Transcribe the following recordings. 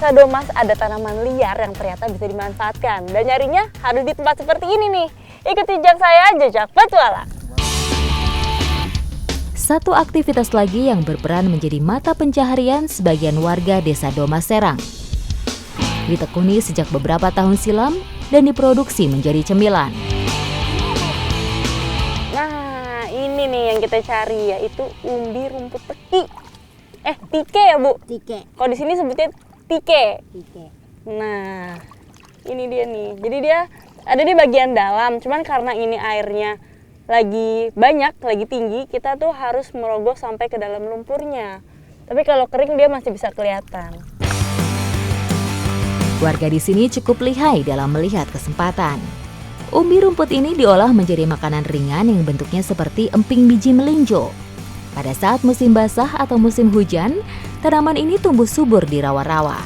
Desa Domas ada tanaman liar yang ternyata bisa dimanfaatkan. Dan nyarinya harus di tempat seperti ini nih. Ikuti jejak saya, jejak petualang. Satu aktivitas lagi yang berperan menjadi mata pencaharian sebagian warga Desa Domas Serang. Ditekuni sejak beberapa tahun silam dan diproduksi menjadi cemilan. Nah, ini nih yang kita cari, yaitu umbi rumput teki. Tike ya, Bu? Tike. Kalau di sini sebutnya tike. Tike. Nah, ini dia nih. Jadi dia ada di bagian dalam, cuman karena ini airnya lagi banyak, lagi tinggi, kita tuh harus merogoh sampai ke dalam lumpurnya. Tapi kalau kering dia masih bisa kelihatan. Warga di sini cukup lihai dalam melihat kesempatan. Umbi rumput ini diolah menjadi makanan ringan yang bentuknya seperti emping biji melinjo. Pada saat musim basah atau musim hujan, tanaman ini tumbuh subur di rawa-rawa.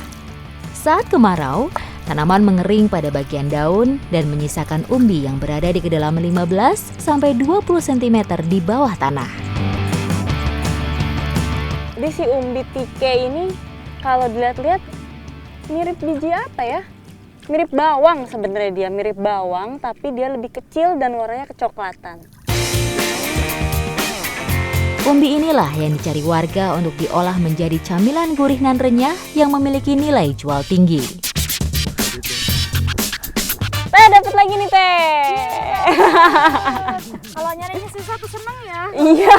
Saat kemarau, tanaman mengering pada bagian daun dan menyisakan umbi yang berada di kedalaman 15-20 cm di bawah tanah. Jadi si umbi tike ini kalau dilihat-lihat mirip biji apa ya? Mirip bawang sebenarnya dia, mirip bawang tapi dia lebih kecil dan warnanya kecoklatan. Umbi inilah yang dicari warga untuk diolah menjadi camilan gurih nan renyah yang memiliki nilai jual tinggi. Teh, dapat lagi nih Teh. Kalau nyarinya susah tuh seneng ya. Iya,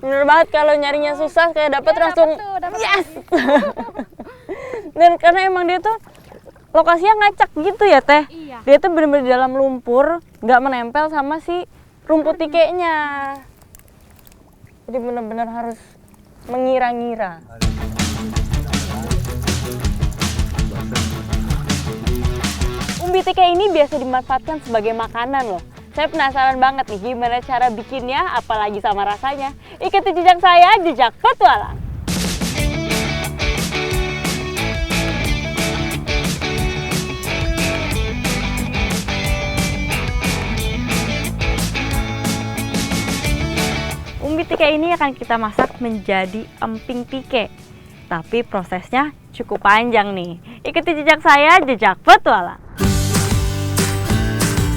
bener banget kalau nyarinya susah kayak dapat langsung dapet yes. Dan karena emang dia tuh lokasinya ngacak gitu ya Teh. Iya. Dia tuh bener-bener di dalam lumpur, nggak menempel sama si rumput tikenya. Jadi bener-bener harus mengira-ngira. Umbi tike ini biasa dimanfaatkan sebagai makanan loh. Saya penasaran banget nih gimana cara bikinnya, apalagi sama rasanya. Ikuti jejak saya, jejak petualang. Umbi tike ini akan kita masak menjadi emping tike. Tapi prosesnya cukup panjang nih. Ikuti jejak saya, jejak petualang.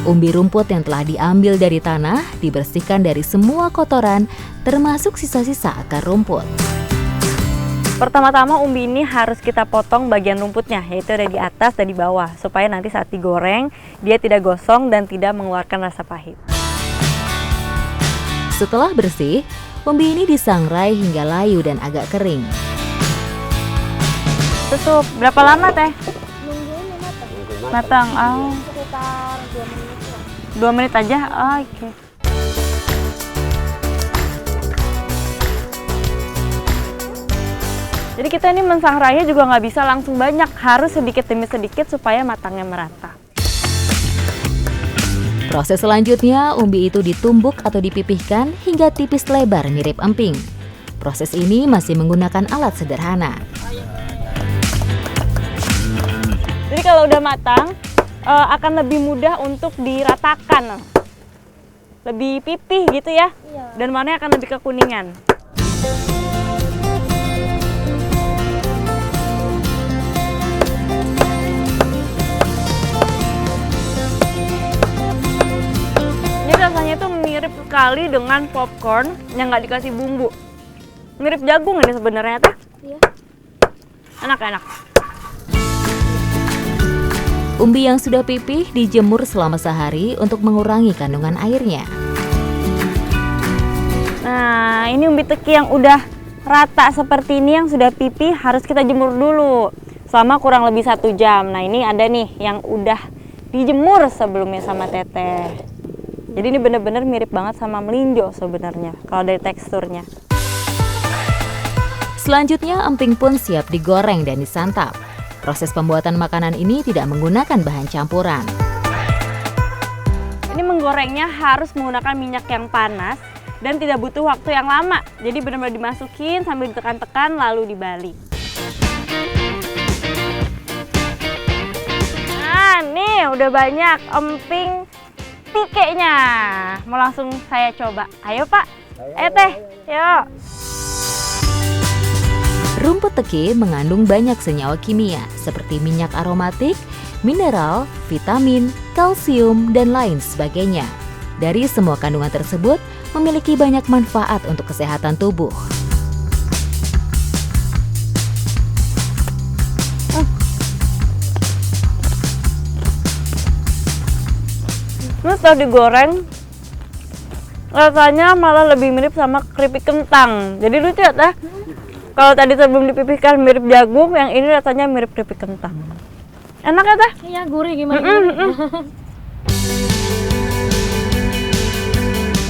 Umbi rumput yang telah diambil dari tanah dibersihkan dari semua kotoran, termasuk sisa-sisa akar rumput. Pertama-tama umbi ini harus kita potong bagian rumputnya, yaitu ada di atas dan di bawah, supaya nanti saat digoreng dia tidak gosong dan tidak mengeluarkan rasa pahit. Setelah bersih, umbi ini disangrai hingga layu dan agak kering. Tutup. Berapa lama Teh? Nunggu ini matang. Matang. Oh. Sekitar 2 menit lah. 2 menit aja? Oh, oke. Jadi kita ini mensangrainya juga nggak bisa langsung banyak, harus sedikit demi sedikit supaya matangnya merata. Proses selanjutnya, umbi itu ditumbuk atau dipipihkan hingga tipis lebar mirip emping. Proses ini masih menggunakan alat sederhana. Jadi kalau udah matang, akan lebih mudah untuk diratakan. Lebih pipih gitu ya. Iya. Dan warnanya akan lebih kekuningan. Ini rasanya tuh mirip sekali dengan popcorn yang nggak dikasih bumbu. Mirip jagung ini sebenarnya Teh. Iya. Enak-enak. Umbi yang sudah pipih dijemur selama sehari untuk mengurangi kandungan airnya. Nah, ini umbi teki yang udah rata seperti ini yang sudah pipih harus kita jemur dulu selama kurang lebih 1 jam. Nah, ini ada nih yang udah dijemur sebelumnya sama Teteh. Jadi ini bener-bener mirip banget sama melinjo sebenarnya kalau dari teksturnya. Selanjutnya, emping pun siap digoreng dan disantap. Proses pembuatan makanan ini tidak menggunakan bahan campuran. Ini menggorengnya harus menggunakan minyak yang panas dan tidak butuh waktu yang lama. Jadi benar-benar dimasukin sambil ditekan-tekan lalu dibalik. Nah, nih udah banyak emping tikenya. Mau langsung saya coba. Ayo Pak. Ayo Teh, yuk. Rumput teke mengandung banyak senyawa kimia seperti minyak aromatik, mineral, vitamin, kalsium, dan lain sebagainya. Dari semua kandungan tersebut memiliki banyak manfaat untuk kesehatan tubuh. Terus kalau digoreng, rasanya malah lebih mirip sama keripik kentang. Jadi lucu ya teh. Kalau tadi sebelum dipipihkan mirip jagung, yang ini rasanya mirip keripik kentang. Enak ya teh? Iya, gurih gimana?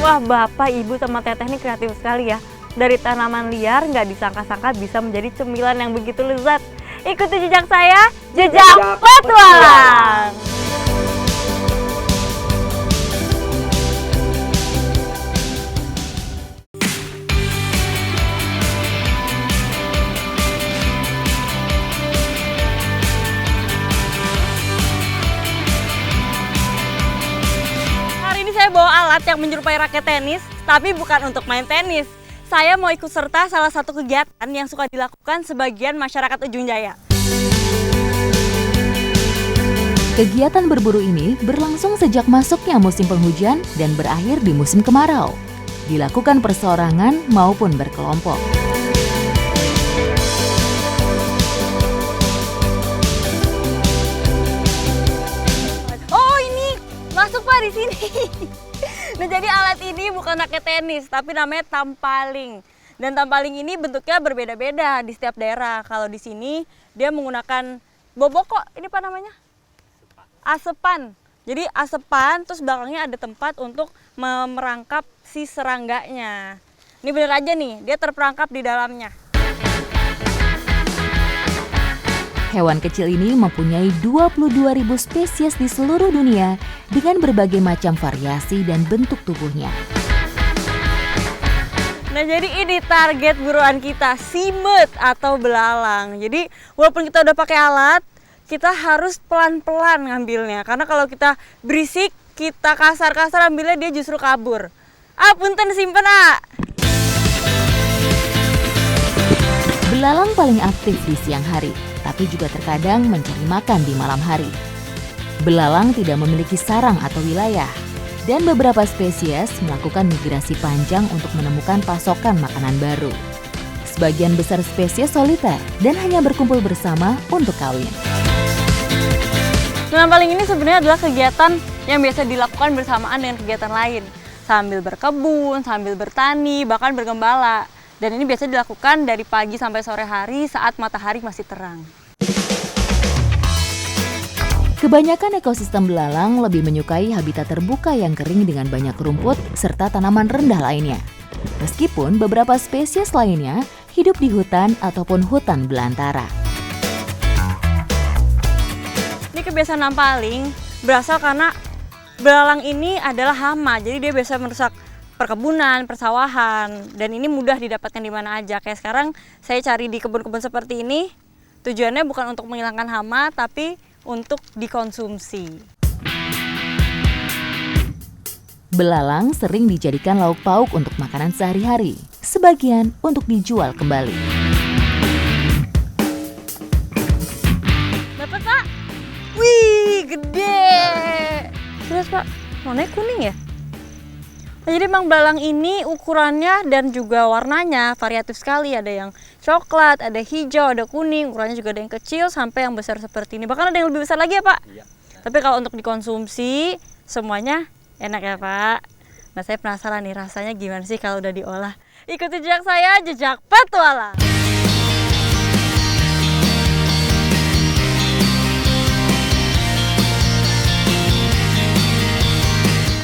Wah, bapak, ibu, sama teteh ini kreatif sekali ya. Dari tanaman liar nggak disangka-sangka bisa menjadi cemilan yang begitu lezat. Ikuti jejak saya, jejak petualang. Saya bawa alat yang menyerupai raket tenis, tapi bukan untuk main tenis. Saya mau ikut serta salah satu kegiatan yang suka dilakukan sebagian masyarakat Ujung Jaya. Kegiatan berburu ini berlangsung sejak masuknya musim penghujan dan berakhir di musim kemarau. Dilakukan perseorangan maupun berkelompok. Masuk Pak di sini. Nah, jadi alat ini bukan raket tenis, tapi namanya tampaling. Dan tampaling ini bentuknya berbeda-beda di setiap daerah. Kalau di sini dia menggunakan bobok kok, ini apa namanya? Asepan. Jadi asepan, terus belakangnya ada tempat untuk merangkap si serangganya. Ini bener aja nih, dia terperangkap di dalamnya. Hewan kecil ini mempunyai 22.000 spesies di seluruh dunia dengan berbagai macam variasi dan bentuk tubuhnya. Nah, jadi ini target buruan kita, simet atau belalang. Jadi walaupun kita udah pakai alat, kita harus pelan-pelan ngambilnya. Karena kalau kita berisik, kita kasar-kasar ambilnya, dia justru kabur. Punten simpen, Belalang paling aktif di siang hari, tapi juga terkadang mencari makan di malam hari. Belalang tidak memiliki sarang atau wilayah, dan beberapa spesies melakukan migrasi panjang untuk menemukan pasokan makanan baru. Sebagian besar spesies soliter dan hanya berkumpul bersama untuk kawin. Tampaling ini sebenarnya adalah kegiatan yang biasa dilakukan bersamaan dengan kegiatan lain. Sambil berkebun, sambil bertani, bahkan bergembala. Dan ini biasa dilakukan dari pagi sampai sore hari saat matahari masih terang. Kebanyakan ekosistem belalang lebih menyukai habitat terbuka yang kering dengan banyak rumput serta tanaman rendah lainnya. Meskipun beberapa spesies lainnya hidup di hutan ataupun hutan belantara. Ini kebiasaan tampaling berasal karena belalang ini adalah hama, jadi dia biasa merusak perkebunan, persawahan, dan ini mudah didapatkan di mana aja. Kayak sekarang saya cari di kebun-kebun seperti ini, tujuannya bukan untuk menghilangkan hama, tapi untuk dikonsumsi. Belalang sering dijadikan lauk pauk untuk makanan sehari-hari, sebagian untuk dijual kembali. Dapat, Pak? Wih, gede! Lihat, Pak, warnanya kuning ya? Nah, jadi emang belalang ini ukurannya dan juga warnanya variatif sekali. Ada yang coklat, ada hijau, ada kuning. Ukurannya juga ada yang kecil sampai yang besar seperti ini. Bahkan ada yang lebih besar lagi ya, Pak? Iya. Tapi kalau untuk dikonsumsi, semuanya enak ya, Pak? Nah, saya penasaran nih rasanya gimana sih kalau udah diolah. Ikuti jejak saya, jejak petualang.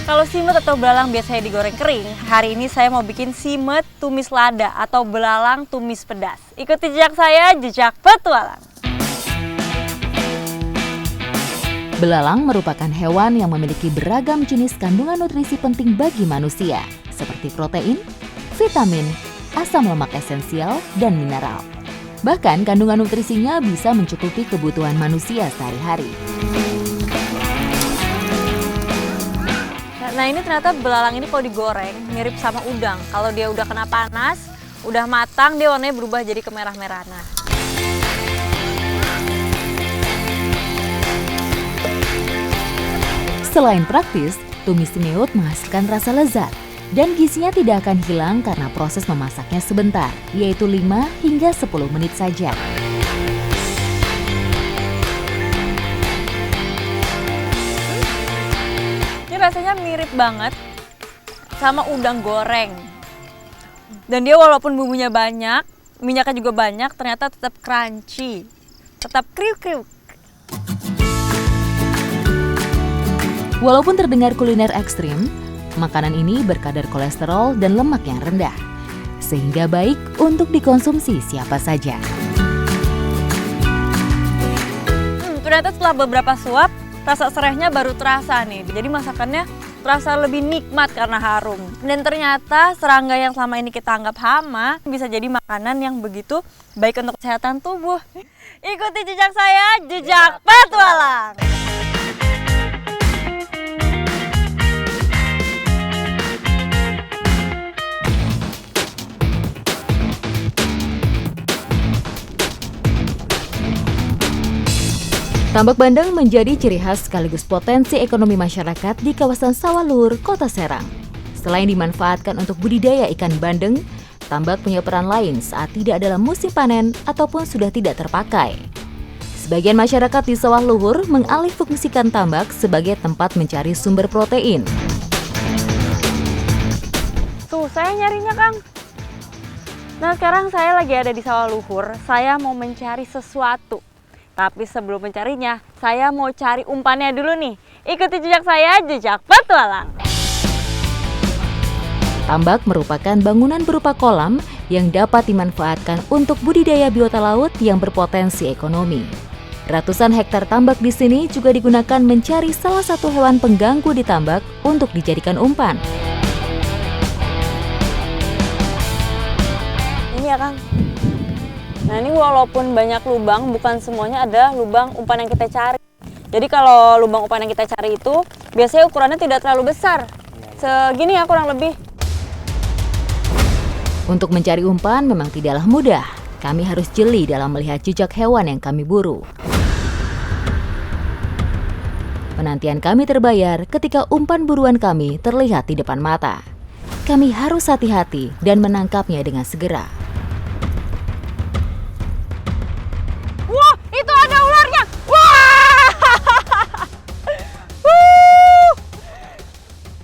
Kalau simet atau belalang biasanya digoreng kering, hari ini saya mau bikin simet tumis lada atau belalang tumis pedas. Ikuti jejak saya, jejak petualang. Belalang merupakan hewan yang memiliki beragam jenis kandungan nutrisi penting bagi manusia, seperti protein, vitamin, asam lemak esensial, dan mineral. Bahkan kandungan nutrisinya bisa mencukupi kebutuhan manusia sehari-hari. Nah, ini ternyata belalang ini kalau digoreng mirip sama udang. Kalau dia udah kena panas, udah matang dia warnanya berubah jadi kemerah-merahan. Nah, Selain praktis, tumis semut menghasilkan rasa lezat dan gizinya tidak akan hilang karena proses memasaknya sebentar, yaitu 5 hingga 10 menit saja. ini rasanya mirip banget sama udang goreng. Dan dia walaupun bumbunya banyak, minyaknya juga banyak, ternyata tetap crunchy, tetap kriuk-kriuk. Walaupun terdengar kuliner ekstrim, makanan ini berkadar kolesterol dan lemak yang rendah, sehingga baik untuk dikonsumsi siapa saja. Ternyata setelah beberapa suap, rasa serehnya baru terasa nih. Jadi masakannya terasa lebih nikmat karena harum. Dan ternyata serangga yang selama ini kita anggap hama bisa jadi makanan yang begitu baik untuk kesehatan tubuh. Ikuti jejak saya, jejak petualang. Tambak bandeng menjadi ciri khas sekaligus potensi ekonomi masyarakat di kawasan Sawah Luhur, Kota Serang. Selain dimanfaatkan untuk budidaya ikan bandeng, tambak punya peran lain saat tidak dalam musim panen ataupun sudah tidak terpakai. Sebagian masyarakat di Sawah Luhur mengalihfungsikan tambak sebagai tempat mencari sumber protein. Tuh, saya nyarinya, Kang. Nah, sekarang saya lagi ada di Sawah Luhur. Saya mau mencari sesuatu. Tapi sebelum mencarinya, saya mau cari umpannya dulu nih. Ikuti jejak saya, jejak petualang. Tambak merupakan bangunan berupa kolam yang dapat dimanfaatkan untuk budidaya biota laut yang berpotensi ekonomi. Ratusan hektar tambak di sini juga digunakan mencari salah satu hewan pengganggu di tambak untuk dijadikan umpan. Ini ya, Kang. Nah, ini walaupun banyak lubang, bukan semuanya ada lubang umpan yang kita cari. Jadi kalau lubang umpan yang kita cari itu biasanya ukurannya tidak terlalu besar. Segini ya kurang lebih. Untuk mencari umpan memang tidaklah mudah. Kami harus jeli dalam melihat jejak hewan yang kami buru. Penantian kami terbayar ketika umpan buruan kami terlihat di depan mata. Kami harus hati-hati dan menangkapnya dengan segera. Wah, itu ada ularnya. Wah!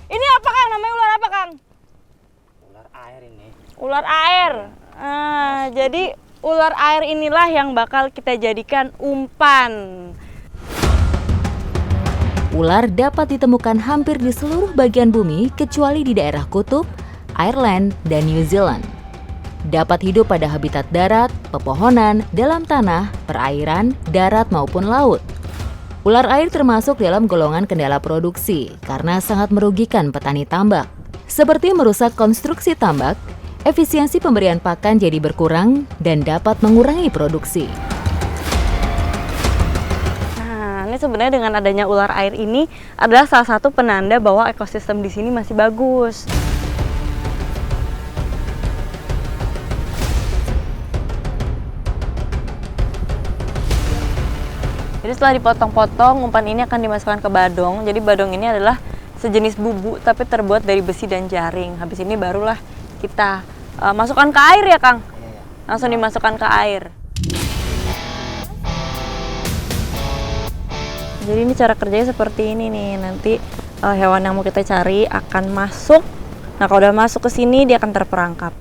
Ini apa, Kang? Namanya ular apa, Kang? Ular air ini. Ular air. Jadi ular air inilah yang bakal kita jadikan umpan. Ular dapat ditemukan hampir di seluruh bagian bumi kecuali di daerah kutub, Ireland, dan New Zealand. Dapat hidup pada habitat darat, pepohonan, dalam tanah, perairan, darat maupun laut. Ular air termasuk dalam golongan kendala produksi karena sangat merugikan petani tambak. Seperti merusak konstruksi tambak, efisiensi pemberian pakan jadi berkurang dan dapat mengurangi produksi. Nah, ini sebenarnya dengan adanya ular air ini adalah salah satu penanda bahwa ekosistem di sini masih bagus. Jadi setelah dipotong-potong, umpan ini akan dimasukkan ke badong. Jadi badong ini adalah sejenis bubu tapi terbuat dari besi dan jaring. Habis ini barulah kita masukkan ke air ya, Kang? Langsung dimasukkan ke air. Jadi ini cara kerjanya seperti ini nih. Nanti hewan yang mau kita cari akan masuk. Nah, kalau udah masuk ke sini dia akan terperangkap.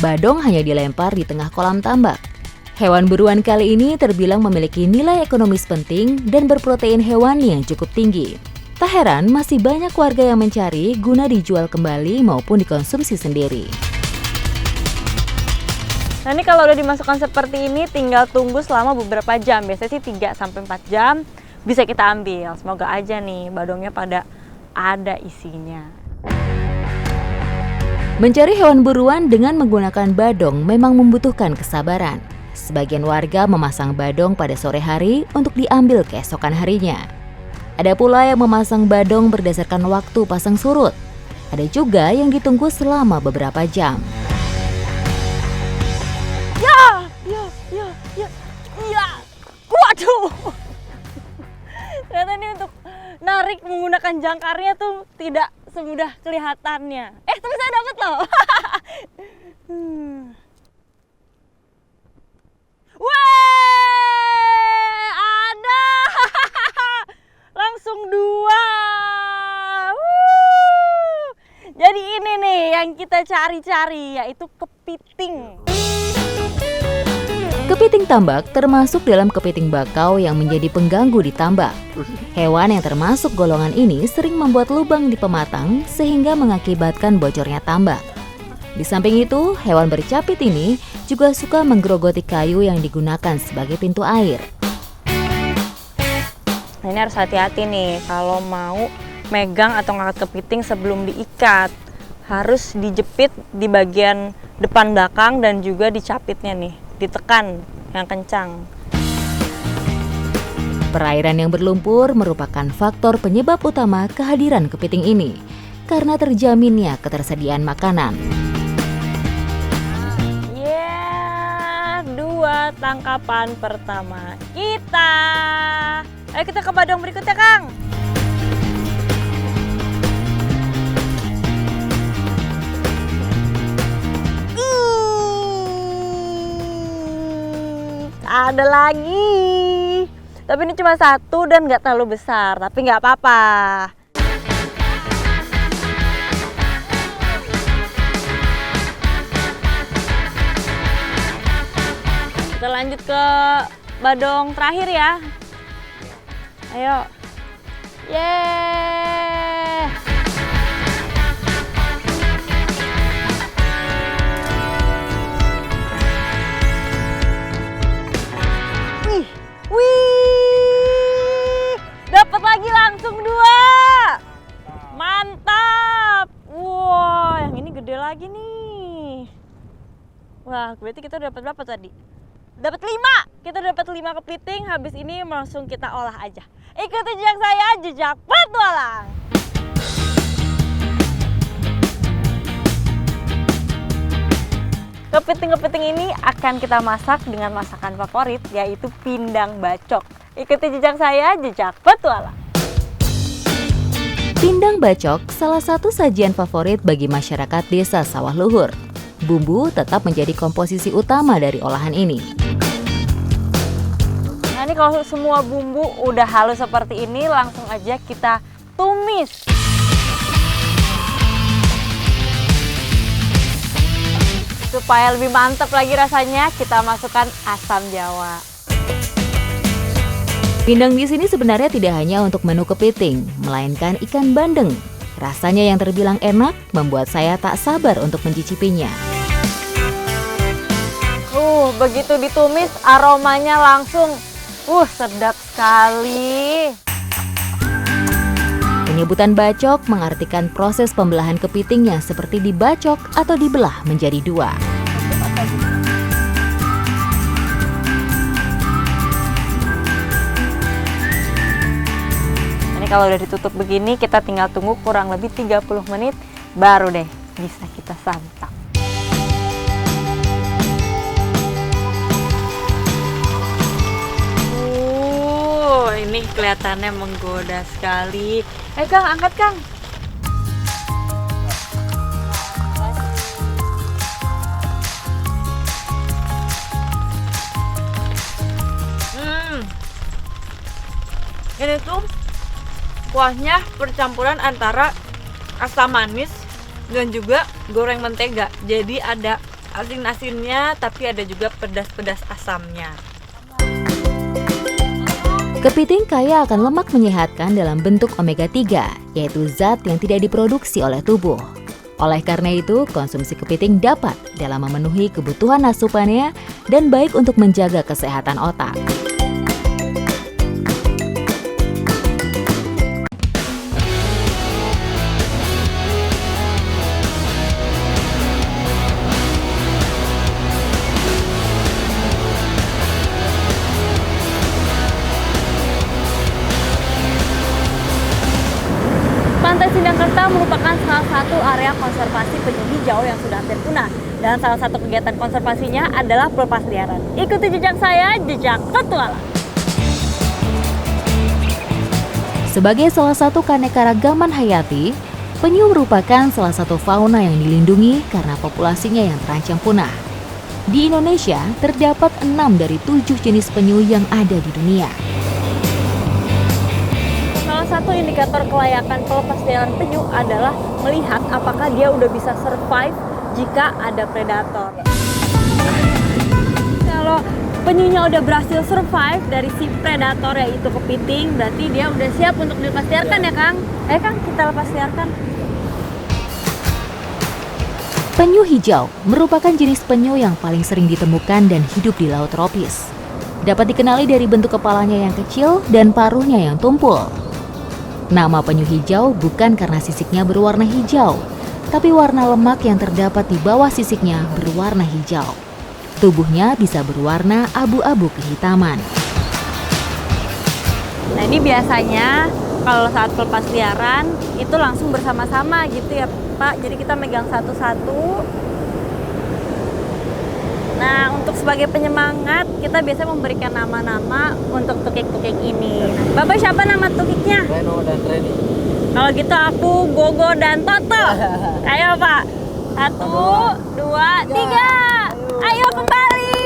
Badong hanya dilempar di tengah kolam tambak. Hewan buruan kali ini terbilang memiliki nilai ekonomis penting dan berprotein hewani yang cukup tinggi. Tak heran masih banyak warga yang mencari guna dijual kembali maupun dikonsumsi sendiri. Nah, ini kalau udah dimasukkan seperti ini tinggal tunggu selama beberapa jam. Biasanya sih 3-4 jam bisa kita ambil. Semoga aja nih badongnya pada ada isinya. Mencari hewan buruan dengan menggunakan badong memang membutuhkan kesabaran. Sebagian warga memasang badong pada sore hari untuk diambil keesokan harinya. Ada pula yang memasang badong berdasarkan waktu pasang surut. Ada juga yang ditunggu selama beberapa jam. Ya, waduh. Ternyata ini untuk narik menggunakan jangkarnya tuh tidak semudah kelihatannya. Tapi saya dapat loh. Wah, ada. Langsung 2. Jadi ini nih yang kita cari-cari, yaitu kepiting. Kepiting tambak termasuk dalam kepiting bakau yang menjadi pengganggu di tambak. Hewan yang termasuk golongan ini sering membuat lubang di pematang sehingga mengakibatkan bocornya tambak. Di samping itu, hewan bercapit ini juga suka menggerogoti kayu yang digunakan sebagai pintu air. Nah, ini harus hati-hati nih kalau mau megang atau ngangkat kepiting sebelum diikat. Harus dijepit di bagian depan belakang dan juga dicapitnya nih, ditekan yang kencang. Perairan yang berlumpur merupakan faktor penyebab utama kehadiran kepiting ini karena terjaminnya ketersediaan makanan. 2 tangkapan pertama kita. Ayo kita ke badong berikutnya, Kang. Ada lagi. Tapi ini cuma 1 dan nggak terlalu besar, tapi nggak apa-apa. Kita lanjut ke badong terakhir ya. Ayo. Yeay. Wih. Dapat lagi langsung 2. Mantap. Wow, yang ini gede lagi nih. Wah, berarti kita dapat berapa tadi? Dapat 5. Kita dapat 5 kepiting. Habis ini langsung kita olah aja. Ikuti jejak saya, jejak petualang. Kepiting-kepiting ini akan kita masak dengan masakan favorit, yaitu pindang bacok. Ikuti jejak saya, jejak petualang. Pindang bacok salah satu sajian favorit bagi masyarakat desa Sawah Luhur. Bumbu tetap menjadi komposisi utama dari olahan ini. Nah, ini kalau semua bumbu udah halus seperti ini, langsung aja kita tumis. Supaya lebih mantap lagi rasanya, kita masukkan asam jawa. Pindang di sini sebenarnya tidak hanya untuk menu kepiting, melainkan ikan bandeng. Rasanya yang terbilang enak membuat saya tak sabar untuk mencicipinya. Begitu ditumis, aromanya langsung sedap sekali. Penyebutan bacok mengartikan proses pembelahan kepitingnya seperti dibacok atau dibelah menjadi 2. Ini kalau udah ditutup begini, kita tinggal tunggu kurang lebih 30 menit, baru deh bisa kita santap. Ini kelihatannya menggoda sekali. Kang, angkat Kang. Ini tuh kuahnya percampuran antara asam manis dan juga goreng mentega. Jadi ada asin-asinnya, tapi ada juga pedas-pedas asamnya. Kepiting kaya akan lemak menyehatkan dalam bentuk omega 3, yaitu zat yang tidak diproduksi oleh tubuh. Oleh karena itu, konsumsi kepiting dapat dalam memenuhi kebutuhan asupannya dan baik untuk menjaga kesehatan otak. Pantai Sindangkerta merupakan salah satu area konservasi penyu hijau yang sudah hampir punah. Dan salah satu kegiatan konservasinya adalah pelepasliaran. Ikuti jejak saya, jejak petualang. Sebagai salah satu keanekaragaman hayati, penyu merupakan salah satu fauna yang dilindungi karena populasinya yang terancam punah. Di Indonesia, terdapat 6 dari 7 jenis penyu yang ada di dunia. Salah satu indikator kelayakan pelepasliaran penyu adalah melihat apakah dia udah bisa survive jika ada predator. Kalau penyunya udah berhasil survive dari si predator yaitu kepiting, berarti dia udah siap untuk dilepasliarkan ya Kang? Ayo Kang, kita lepasliarkan. Penyu hijau merupakan jenis penyu yang paling sering ditemukan dan hidup di laut tropis. Dapat dikenali dari bentuk kepalanya yang kecil dan paruhnya yang tumpul. Nama penyu hijau bukan karena sisiknya berwarna hijau, tapi warna lemak yang terdapat di bawah sisiknya berwarna hijau. Tubuhnya bisa berwarna abu-abu kehitaman. Nah ini biasanya kalau saat pelepasliaran itu langsung bersama-sama gitu ya Pak. Jadi kita megang satu-satu. Nah untuk sebagai penyemangat kita biasanya memberikan nama-nama untuk tukik-tukik ini. Nah, Bapak siapa nama tukiknya? Reno dan Reni. Kalau gitu aku Gogo dan Toto. Ayo Pak. 1, 2, 3. Ayo kembali.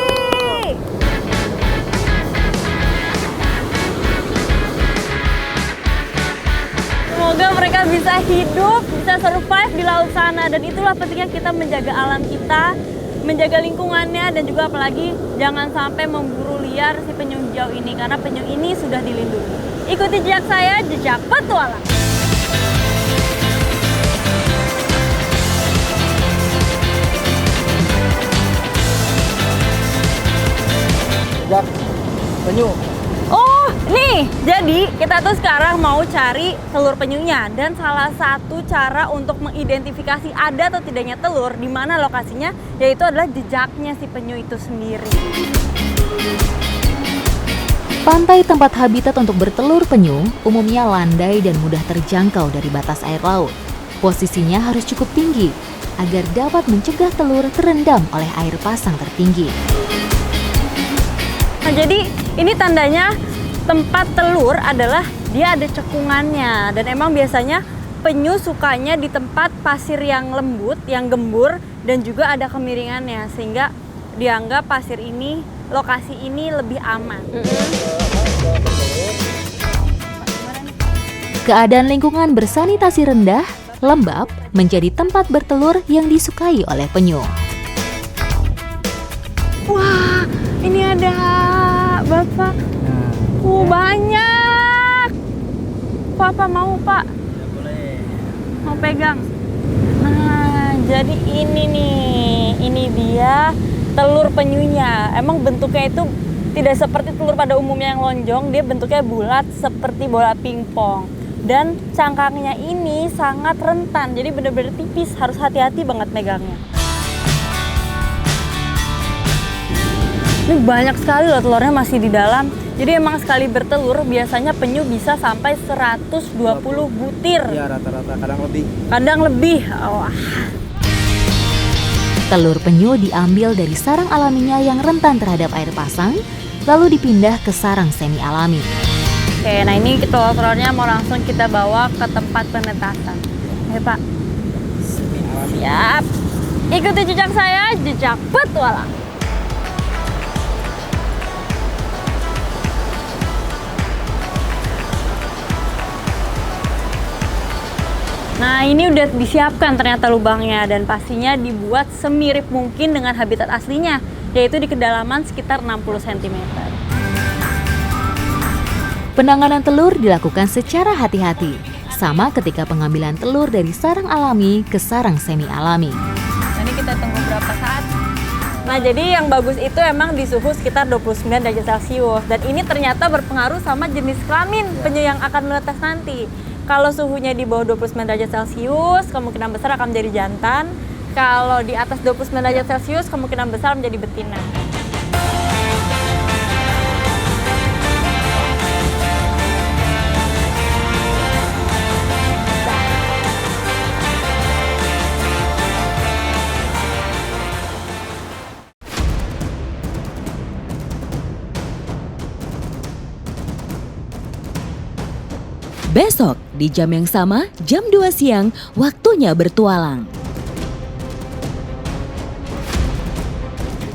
Semoga mereka bisa hidup, bisa survive di laut sana. Dan itulah pentingnya kita menjaga alam kita, menjaga lingkungannya, dan juga apalagi jangan sampai memburu liar si penyu hijau ini. Karena penyu ini sudah dilindungi. Ikuti jejak saya, jejak petualang. Jejak penyu. Oh, nih, jadi kita tuh sekarang mau cari telur penyunya. Dan salah satu cara untuk mengidentifikasi ada atau tidaknya telur, di mana lokasinya, yaitu adalah jejaknya si penyu itu sendiri. Pantai tempat habitat untuk bertelur penyu umumnya landai dan mudah terjangkau dari batas air laut. Posisinya harus cukup tinggi agar dapat mencegah telur terendam oleh air pasang tertinggi. Nah, jadi ini tandanya tempat telur adalah dia ada cekungannya. Dan emang biasanya penyu sukanya di tempat pasir yang lembut, yang gembur, dan juga ada kemiringannya. Sehingga dianggap pasir ini, lokasi ini lebih aman. Keadaan lingkungan bersanitasi rendah, lembab, menjadi tempat bertelur yang disukai oleh penyu. Wah, ini ada Bapak. Banyak. Pak mau Pak? Ya, boleh. Mau pegang? Nah, jadi ini nih. Ini dia telur penyunya. Emang bentuknya itu tidak seperti telur pada umumnya yang lonjong. Dia bentuknya bulat seperti bola pingpong. Dan cangkangnya ini sangat rentan. Jadi benar-benar tipis. Harus hati-hati banget megangnya. Ini banyak sekali loh telurnya masih di dalam. Jadi emang sekali bertelur biasanya penyu bisa sampai 120 butir. Ya rata-rata, kadang lebih. Kadang lebih. Wah. Telur penyu diambil dari sarang alaminya yang rentan terhadap air pasang, lalu dipindah ke sarang semi alami. Oke, nah ini telur-telurnya mau langsung kita bawa ke tempat penetasan. Ayo Pak. Siap. Ikuti jejak saya, jejak petualang. Nah ini udah disiapkan ternyata lubangnya dan pastinya dibuat semirip mungkin dengan habitat aslinya, yaitu di kedalaman sekitar 60 cm. Penanganan telur dilakukan secara hati-hati, sama ketika pengambilan telur dari sarang alami ke sarang semi alami. Ini kita tunggu berapa saat? Nah jadi yang bagus itu emang di suhu sekitar 29 derajat Celcius, dan ini ternyata berpengaruh sama jenis kelamin penyu yang akan menetas nanti. Kalau suhunya di bawah 29 derajat Celcius, kemungkinan besar akan menjadi jantan. Kalau di atas 29 derajat Celcius, kemungkinan besar menjadi betina. Besok di jam yang sama, jam 2 siang, waktunya bertualang.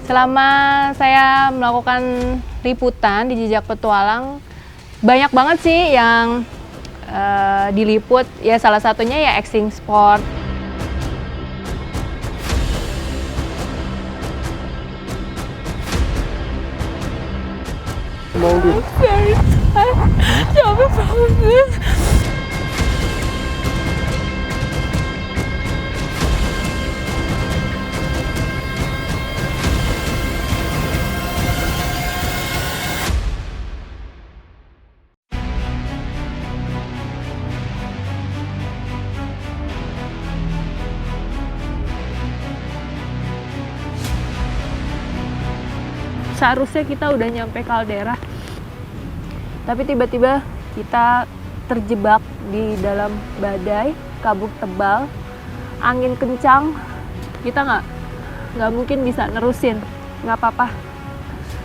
Selama saya melakukan liputan di Jejak Petualang, banyak banget sih yang diliput. Ya salah satunya ya Extreme Sport. Seharusnya kita udah nyampe kaldera, tapi tiba-tiba kita terjebak di dalam badai, kabut tebal, angin kencang. Kita nggak mungkin bisa nerusin, nggak apa-apa.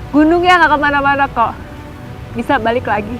Gunungnya nggak kemana-mana kok, bisa balik lagi.